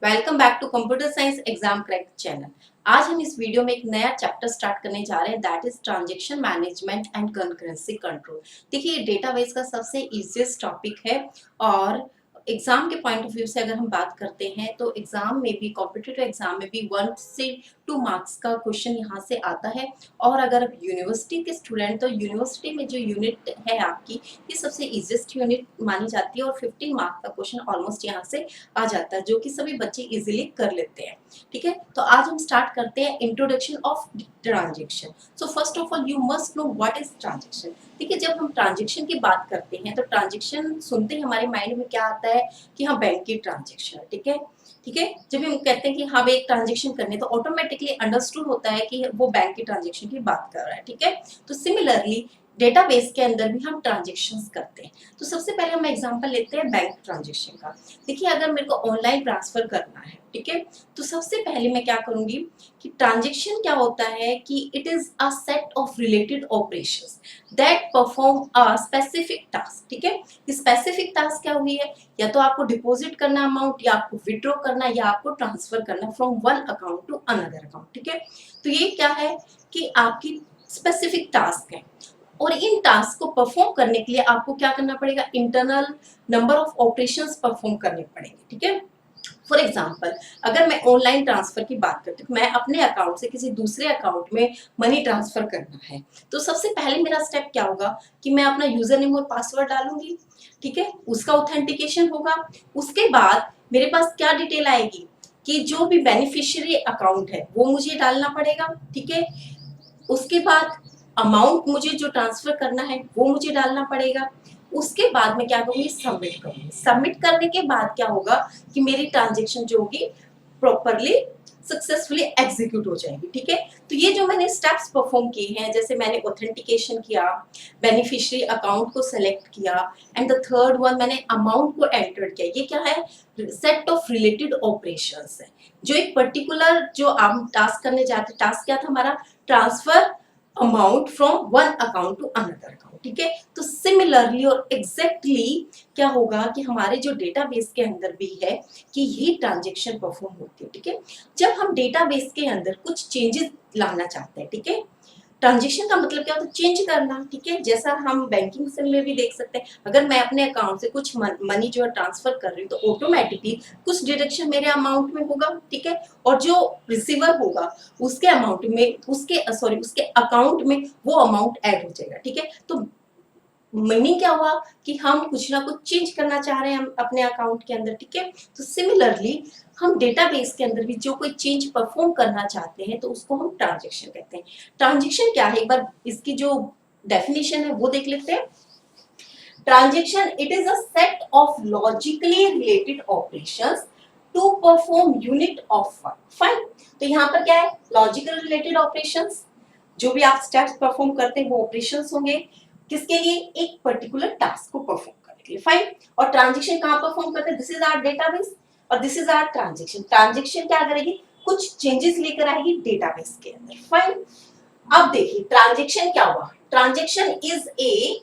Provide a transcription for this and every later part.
Welcome back to computer science exam crack channel. आज हम इस वीडियो में एक नया चैप्टर स्टार्ट करने जा रहे हैं, that is transaction management and concurrency control. देखिए, ये डेटाबेस का सबसे इजीएस्ट टॉपिक है और एग्जाम के पॉइंट ऑफ व्यू से अगर हम बात करते हैं तो एग्जाम में भी, कॉम्पिटिटिव एग्जाम में भी 1 से 2 मार्क्स का क्वेश्चन यहाँ से आता है। और अगर आप यूनिवर्सिटी के स्टूडेंट, तो यूनिवर्सिटी में जो यूनिट है आपकी, ये सबसे इजीएस्ट यूनिट मानी जाती है और 15 मार्क का क्वेश्चन ऑलमोस्ट यहाँ से आ जाता है, जो कि सभी बच्चे इजीली कर लेते हैं। ठीक है, तो आज हम स्टार्ट करते हैं introduction of transaction. So first of all you must know what is transaction. देखिए, जब हम ट्रांजैक्शन की बात करते हैं तो ट्रांजैक्शन सुनते ही हमारे माइंड में क्या आता है कि हाँ, बैंक की ट्रांजैक्शन है। ठीक है, ठीक है, जब हम कहते हैं कि हाँ एक ट्रांजैक्शन करने, तो ऑटोमेटिकली अंडरस्टूड होता है कि वो बैंक की ट्रांजैक्शन की बात कर रहा है। ठीक है, तो सिमिलरली डेटाबेस के अंदर भी हम ट्रांजैक्शंस करते हैं। तो सबसे पहले हम एग्जांपल लेते हैं बैंक ट्रांजैक्शन का। देखिए, अगर मेरे को ऑनलाइन ट्रांसफर करना है, ठीक है, तो सबसे पहले मैं क्या करूंगी कि ट्रांजैक्शन क्या होता है कि it is a set of related operations that perform a specific task. ठीक है, स्पेसिफिक टास्क क्या हुई है, या तो आपको डिपॉजिट करना अमाउंट, या आपको विड्रॉ करना, या आपको ट्रांसफर करना from one account to another account. ठीक है, तो ये क्या है कि आपकी स्पेसिफिक टास्क है और इन टास्क को परफॉर्म करने के लिए आपको क्या करना पड़ेगा, internal number of operations perform करने पड़ेंगे। ठीक है, फॉर एग्जाम्पल अगर मैं ऑनलाइन ट्रांसफर की बात करती हूँ, मैं अपने अकाउंट से किसी दूसरे अकाउंट में मनी ट्रांसफर करना है, तो सबसे पहले मेरा स्टेप क्या होगा कि मैं अपना यूजर नेम और पासवर्ड डालूंगी। ठीक है, उसका ऑथेंटिकेशन होगा। उसके बाद मेरे पास क्या डिटेल आएगी कि जो भी बेनिफिशियरी अकाउंट है वो मुझे डालना पड़ेगा। ठीक है, उसके बाद अमाउंट मुझे जो ट्रांसफर करना है वो मुझे डालना पड़ेगा। उसके बाद मैं क्या करूंगी, सबमिट करूंगी। सबमिट करने के बाद क्या होगा कि मेरी ट्रांजेक्शन जो होगी प्रॉपरली सक्सेसफुली एग्जीक्यूट हो जाएगी। ठीक है, तो ये जो मैंने स्टेप्स परफॉर्म किए हैं, जैसे मैंने ऑथेंटिकेशन किया, बेनिफिशियरी अकाउंट को सेलेक्ट किया, एंड द थर्ड वन मैंने अमाउंट को एंटर किया, ये क्या है, सेट ऑफ रिलेटेड ऑपरेशंस है। जो एक पर्टिकुलर जो हम टास्क करने जाते, टास्क क्या था हमारा, transfer amount from one account to another account. ठीक है, तो सिमिलरली और एग्जैक्टली क्या होगा कि हमारे जो डेटाबेस के अंदर भी है कि ये ट्रांजैक्शन परफॉर्म होती है। ठीक है, जब हम डेटाबेस के अंदर कुछ चेंजेस लाना चाहते हैं, ठीक है, ट्रांजेक्शन का मतलब क्या होता है, चेंज करना। ठीक है, जैसा हम बैंकिंग से में भी देख सकते हैं, अगर मैं अपने अकाउंट से कुछ मनी जो है ट्रांसफर कर रही हूँ, तो ऑटोमेटिकली कुछ डिडक्शन मेरे अमाउंट में होगा। ठीक है, और जो रिसीवर होगा उसके अमाउंट में, उसके अकाउंट में वो अमाउंट ऐड हो जाएगा। ठीक है, तो मीनिंग क्या हुआ कि हम कुछ ना कुछ चेंज करना चाह रहे हैं हम अपने अकाउंट के अंदर। ठीक है, तो सिमिलरली हम डेटाबेस के अंदर भी जो कोई चेंज परफॉर्म करना चाहते हैं तो उसको हम ट्रांजैक्शन कहते हैं। ट्रांजैक्शन क्या है, एक बार इसकी जो डेफिनेशन है वो देख लेते हैं। Transaction it is a set of logically related operations to perform unit of work. Fine, तो यहाँ पर क्या है, लॉजिकल रिलेटेड ऑपरेशंस, जो भी आप स्टेप्स परफॉर्म करते हैं वो ऑपरेशंस होंगे किसके लिए, एक पर्टिकुलर टास्क को परफॉर्म करने के लिए। फाइन, और ट्रांजैक्शन कहाँ परफॉर्म करते हैं, दिस इज आवर डेटाबेस और this is our transaction. Transaction क्या करेगी, कुछ चेंजेस लेकर आएगी डेटाबेस के अंदर। फाइन, अब देखिए ट्रांजैक्शन क्या हुआ, transaction is a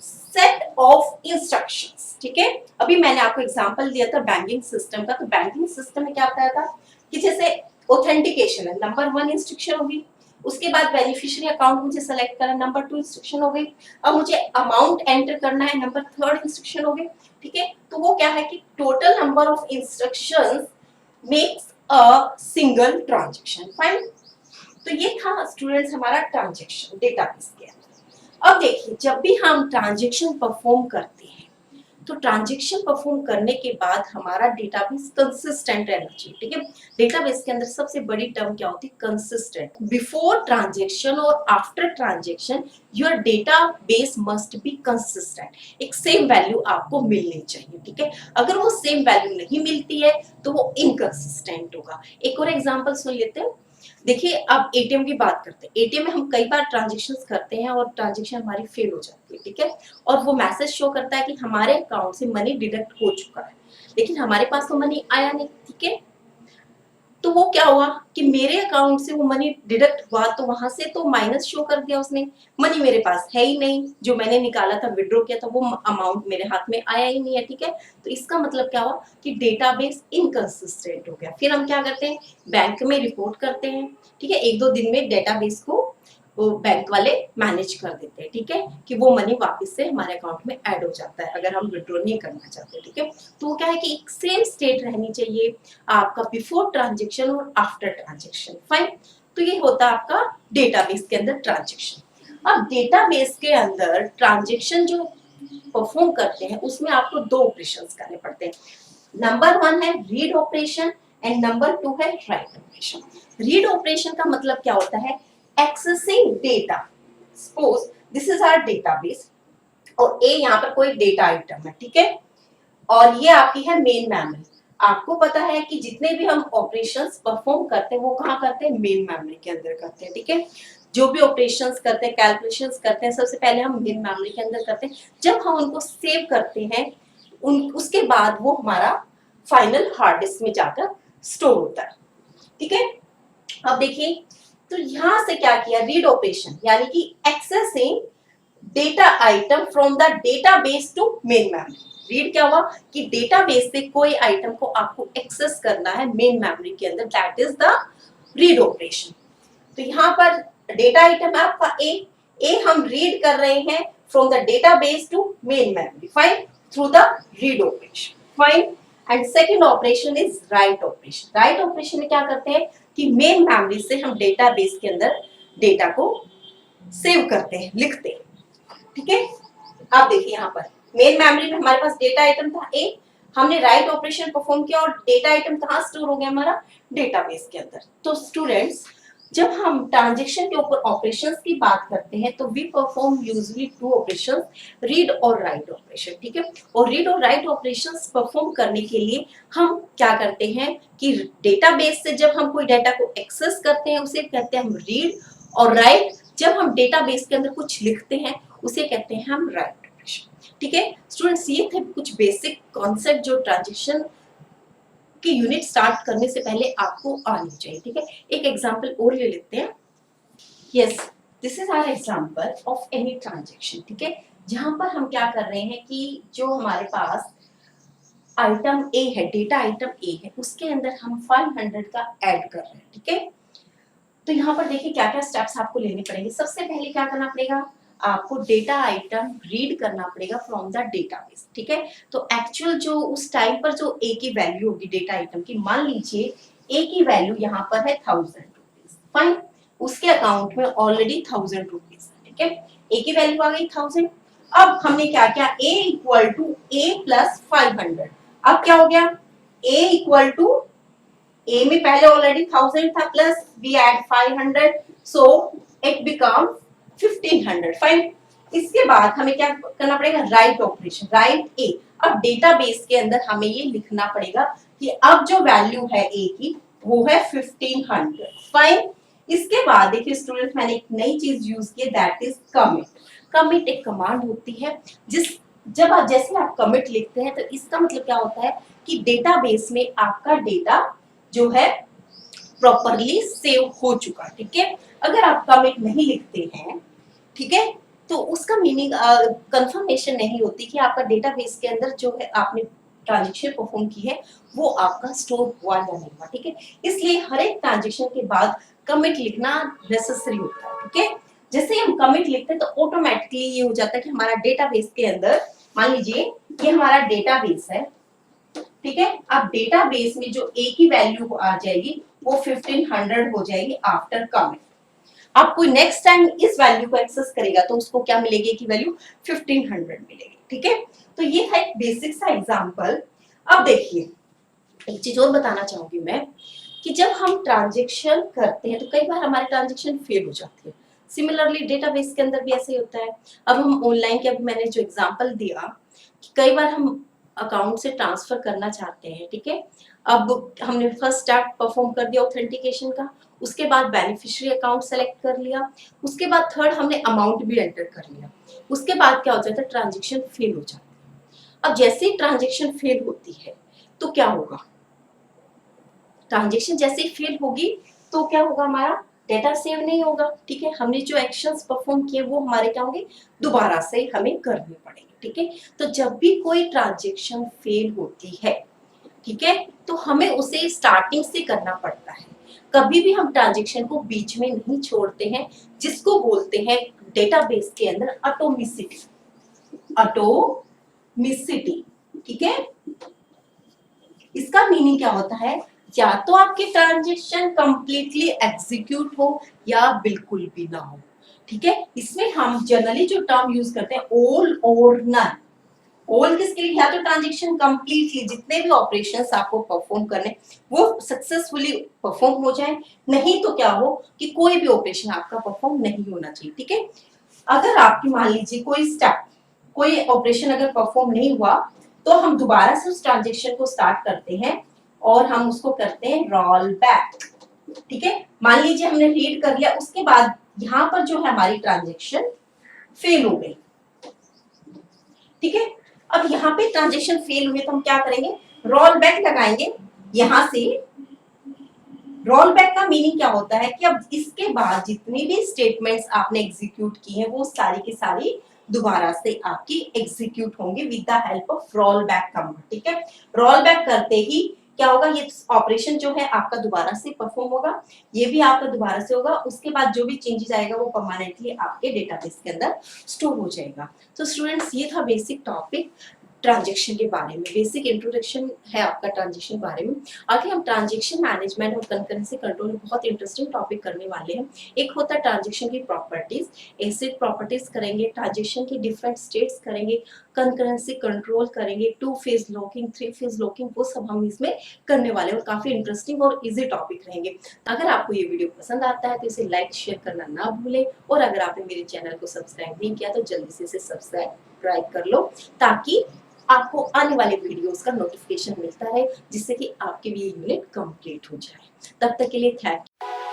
set of instructions. ठीक है, अभी मैंने आपको एग्जांपल दिया था बैंकिंग सिस्टम का, तो बैंकिंग सिस्टम में क्या बताया था कि जैसे ऑथेंटिकेशन है, नंबर 1 इंस्ट्रक्शन होगी। उसके बाद बेनिफिशियरी अकाउंट मुझे सेलेक्ट करना, नंबर 2 इंस्ट्रक्शन हो गई। अब मुझे अमाउंट एंटर करना है, नंबर 3 इंस्ट्रक्शन हो गई। ठीक है, तो वो क्या है कि total number of instructions makes a single transaction. Fine, तो ये था स्टूडेंट्स हमारा ट्रांजैक्शन डेटाबेस के अंदर। अब देखिए, जब भी हम ट्रांजैक्शन परफॉर्म करते हैं तो ट्रांजैक्शन परफॉर्म करने के बाद हमारा डेटाबेस कंसिस्टेंट रहना चाहिए। ठीक है, डेटाबेस के अंदर सबसे बड़ी टर्म क्या होती है, कंसिस्टेंट। बिफोर ट्रांजैक्शन और after transaction your database must be consistent. एक सेम वैल्यू आपको मिलनी चाहिए। ठीक है, अगर वो सेम वैल्यू नहीं मिलती है तो वो इनकंसिस्टेंट होगा। एक और एग्जांपल सुन लेते हैं। देखिए, अब एटीएम की बात करते हैं। एटीएम में हम कई बार ट्रांजैक्शंस करते हैं और ट्रांजैक्शन हमारी फेल हो जाती है। ठीक है, और वो मैसेज शो करता है कि हमारे अकाउंट से मनी डिडक्ट हो चुका है, लेकिन हमारे पास तो मनी आया नहीं। ठीक है, तो वो क्या हुआ कि मेरे अकाउंट से वो मनी डिडक्ट हुआ, तो वहां से तो माइनस शो कर दिया उसने, मनी मेरे पास है ही नहीं, जो मैंने निकाला था विड्रॉ किया था वो अमाउंट मेरे हाथ में आया ही नहीं है। ठीक है, तो इसका मतलब क्या हुआ कि डेटाबेस इनकंसिस्टेंट हो गया। फिर हम क्या करते हैं, बैंक में रिपोर्ट करते हैं। ठीक है, एक दो दिन में डेटाबेस को वो बैंक वाले मैनेज कर देते हैं। ठीक है, कि वो मनी वापस से हमारे अकाउंट में ऐड हो जाता है अगर हम विड्रॉ नहीं करना चाहते। ठीक है, तो वो क्या है कि एक सेम स्टेट रहनी चाहिए आपका बिफोर ट्रांजेक्शन और आफ्टर ट्रांजेक्शन। फाइन, तो ये होता है आपका डेटाबेस के अंदर ट्रांजेक्शन। अब डेटाबेस के अंदर ट्रांजेक्शन जो परफॉर्म करते हैं उसमें आपको दो ऑपरेशंस करने पड़ते हैं। नंबर वन है read operation and number two है राइट ऑपरेशन। रीड ऑपरेशन का मतलब क्या होता है, accessing data. Suppose this is our database और ए यहाँ पर कोई डेटा आइटम है। ठीक है, और ये आपकी है मेन मेमोरी। आपको पता है कि जितने भी हम ऑपरेशंस परफॉर्म करते हैं वो कहाँ करते हैं, मेन मेमोरी के अंदर करते हैं। ठीक है, जो भी ऑपरेशंस करते हैं, कैलकुलेशंस करते हैं, सबसे पहले हम मेन मेमोरी के अंदर करते हैं। जब हम उनको सेव करते हैं उसके बाद वो हमारा फाइनल हार्ड डिस्क में जाकर स्टोर होता है। ठीक है, अब देखिए, तो यहां से क्या किया, रीड ऑपरेशन यानी कि accessing data item from the database to main memory. Read क्या हुआ कि डेटाबेस से कोई आइटम को आपको एक्सेस करना है मेन मेमोरी के अंदर, that is the read operation. तो यहाँ पर डेटा आइटम है आपका ए हम रीड कर रहे हैं from the database to main memory, fine, through the read operation. Fine, and second operation is write operation. Write operation में क्या करते हैं कि मेन मेमोरी से हम डेटाबेस के अंदर डेटा को सेव करते हैं, लिखते हैं। ठीक है, आप देखिए यहाँ पर मेन मेमोरी में हमारे पास डेटा आइटम था ए, हमने राइट ऑपरेशन परफॉर्म किया और डेटा आइटम कहाँ स्टोर हो गया, हमारा डेटाबेस के अंदर। तो स्टूडेंट्स, जब हम ट्रांजेक्शन के ऊपर ऑपरेशंस की बात करते हैं तो we perform usually two operations, read और राइट ऑपरेशन। ठीक है, और रीड और राइट ऑपरेशंस परफॉर्म करने के लिए हम क्या करते हैं कि डेटाबेस से जब हम कोई डाटा को एक्सेस करते हैं उसे कहते हैं हम रीड, और राइट जब हम डेटाबेस के अंदर कुछ लिखते हैं उसे कहते हैं हम राइट ऑपरेशन। ठीक है स्टूडेंट्स, ये थे कुछ बेसिक कॉन्सेप्ट जो ट्रांजेक्शन की यूनिट स्टार्ट करने से पहले आपको आनी चाहिए। ठीक है, एक एग्जांपल और ले लेते हैं। Yes, this is our example of any transaction. ठीक है, जहां पर हम क्या कर रहे हैं कि जो हमारे पास आइटम ए है, डेटा आइटम ए है, उसके अंदर हम 500 का ऐड कर रहे हैं। ठीक है, तो यहाँ पर देखिए क्या क्या स्टेप्स आपको लेने पड़ेंगे। सबसे पहले क्या करना पड़ेगा, आपको डेटा आइटम रीड करना पड़ेगा फ्रॉम द डेटाबेस। ठीक है, तो एक्चुअल जो उस टाइम पर जो ए की वैल्यू होगी डेटा आइटम की, मान लीजिए ए की वैल्यू यहाँ पर है 1000 रुपीज, फाइन, उसके अकाउंट में ऑलरेडी 1000 रुपीज। ठीक है, ए की वैल्यू आ गई 1000। अब हमने क्या किया, ए इक्वल टू ए प्लस 500। अब क्या हो गया, ए इक्वल टू ए में पहले ऑलरेडी 1000 था plus we add 500, so it become 1500। Fine, इसके बाद हमें क्या करना पड़ेगा, राइट ऑपरेशन, राइट ए। अब डेटाबेस के अंदर हमें ये लिखना पड़ेगा कि अब जो वैल्यू है ए की वो है 1500। फाइन, इसके बाद देखिए स्टूडेंट, मैंने एक नई चीज यूज की, दैट इज कमिट। कमिट एक कमांड होती है जिस जब आप जैसे आप कमिट लिखते हैं तो इसका मतलब क्या होता है कि डेटाबेस में आपका डेटा जो है प्रॉपरली सेव हो चुका। ठीक है, अगर आप कमिट नहीं लिखते हैं, ठीक है, तो उसका मीनिंग कंफर्मेशन नहीं होती कि आपका डेटाबेस के अंदर जो है आपने ट्रांजैक्शन परफॉर्म की है वो आपका स्टोर हुआ या नहीं हुआ। ठीक है, इसलिए हर एक ट्रांजैक्शन के बाद कमिट लिखना नेसेसरी होता है। ठीक है, जैसे हम कमिट लिखते हैं तो ऑटोमेटिकली ये हो जाता है कि हमारा डेटाबेस के अंदर, मान लीजिए ये हमारा डेटाबेस है। ठीक है, अब डेटाबेस में जो ए की वैल्यू आ जाएगी वो 1500 हो जाएगी आफ्टर कमिट। अब कोई नेक्स्ट टाइम इस वैल्यू को एक्सेस करेगा तो उसको क्या मिलेगी की वैल्यू 1500 मिलेगी। ठीक है, तो ये था एक बेसिक सा एग्जांपल। अब देखिए एक चीज और बताना चाहूंगी मैं कि जब हम ट्रांजैक्शन करते हैं तो कई बार हमारी ट्रांजैक्शन फेल हो जाती है। सिमिलरली डेटाबेस के अंदर भी ऐसे ही होता है। अब हम ऑनलाइन के, अभी मैंने जो एग्जांपल दिया कि कई बार हम अकाउंट से ट्रांसफर करना चाहते हैं। ठीक है, अब हमने फर्स्ट स्टेप परफॉर्म कर दिया ऑथेंटिकेशन का, उसके बाद बेनिफिशियरी अकाउंट सेलेक्ट कर लिया, उसके बाद थर्ड हमने अमाउंट भी एंटर कर लिया, उसके बाद क्या हो जाता है, ट्रांजैक्शन फेल हो जाती है। अब जैसे ही ट्रांजैक्शन फेल होती है तो क्या होगा, ट्रांजेक्शन जैसे ही फेल होगी तो क्या होगा, हमारा डेटा सेव नहीं होगा। ठीक है, हमने जो एक्शंस परफॉर्म किए वो हमारे क्या होंगे, दोबारा से हमें करने पड़ेंगे। ठीक है, तो जब भी कोई ट्रांजेक्शन फेल होती है, ठीक है, तो हमें उसे स्टार्टिंग से करना पड़ता है। कभी भी हम ट्रांजेक्शन को बीच में नहीं छोड़ते हैं, जिसको बोलते हैं डेटाबेस के अंदर ऑटोमिसिटी। ऑटोमिसिटी, ठीक है, इसका मीनिंग क्या होता है, या तो आपके ट्रांजेक्शन कंप्लीटली एग्जीक्यूट हो या बिल्कुल भी ना हो। ठीक है, इसमें हम जनरली जो टर्म यूज करते हैं ऑल और नन। ऑल किसके लिए, या तो ट्रांजेक्शन कंप्लीटली जितने भी ऑपरेशंस आपको परफॉर्म करने वो सक्सेसफुली परफॉर्म हो जाए, नहीं तो क्या हो कि कोई भी ऑपरेशन आपका परफॉर्म नहीं होना चाहिए। ठीक है, अगर आपकी मान लीजिए कोई स्टेप, कोई ऑपरेशन अगर परफॉर्म नहीं हुआ तो हम दोबारा से उस ट्रांजेक्शन को स्टार्ट करते हैं और हम उसको करते हैं रोल बैक। ठीक है, मान लीजिए हमने रीड कर लिया, उसके बाद यहाँ पर जो है हमारी ट्रांजेक्शन फेल हो गई। ठीक है, अब यहाँ पे ट्रांजेक्शन फेल हुए तो हम क्या करेंगे, रोल बैक लगाएंगे। यहां से रोल बैक का मीनिंग क्या होता है कि अब इसके बाद जितनी भी स्टेटमेंट्स आपने एग्जीक्यूट की हैं वो सारी की सारी दोबारा से आपकी एग्जीक्यूट होंगे with the help of roll back command. ठीक है, रोल बैक करते ही क्या होगा, ये ऑपरेशन जो है आपका दोबारा से परफॉर्म होगा, ये भी आपका दोबारा से होगा, उसके बाद जो भी चेंजेस आएगा वो परमानेंटली आपके डेटाबेस के अंदर स्टोर हो जाएगा। तो स्टूडेंट्स, ये था बेसिक टॉपिक ट्रांजेक्शन के बारे में, बेसिक इंट्रोडक्शन है आपका ट्रांजेक्शन के बारे में। आगे हम ट्रांजेक्शन मैनेजमेंट और कंकरेंसी कंट्रोल में बहुत इंटरेस्टिंग टॉपिक करने वाले हैं। एक होता है ट्रांजेक्शन की प्रॉपर्टीज, एसिड प्रॉपर्टीज करेंगे, ट्रांजेक्शन की डिफरेंट स्टेट्स करेंगे, कंकरेंसी कंट्रोल करेंगे, 2 फेज लॉकिंग, 3 फेज लॉकिंग, वो सब हम इसमें करने वाले हैं और काफी इंटरेस्टिंग और इजी टॉपिक रहेंगे। अगर आपको ये वीडियो पसंद आता है तो इसे लाइक शेयर करना ना भूलें, और अगर आपने मेरे चैनल को सब्सक्राइब नहीं किया तो जल्दी से इसे सब्सक्राइब कर लो, ताकि आपको आने वाले वीडियोस का नोटिफिकेशन मिलता रहे, जिससे कि आपकी भी ये यूनिट कंप्लीट हो जाए। तब तक के लिए थैंक यू।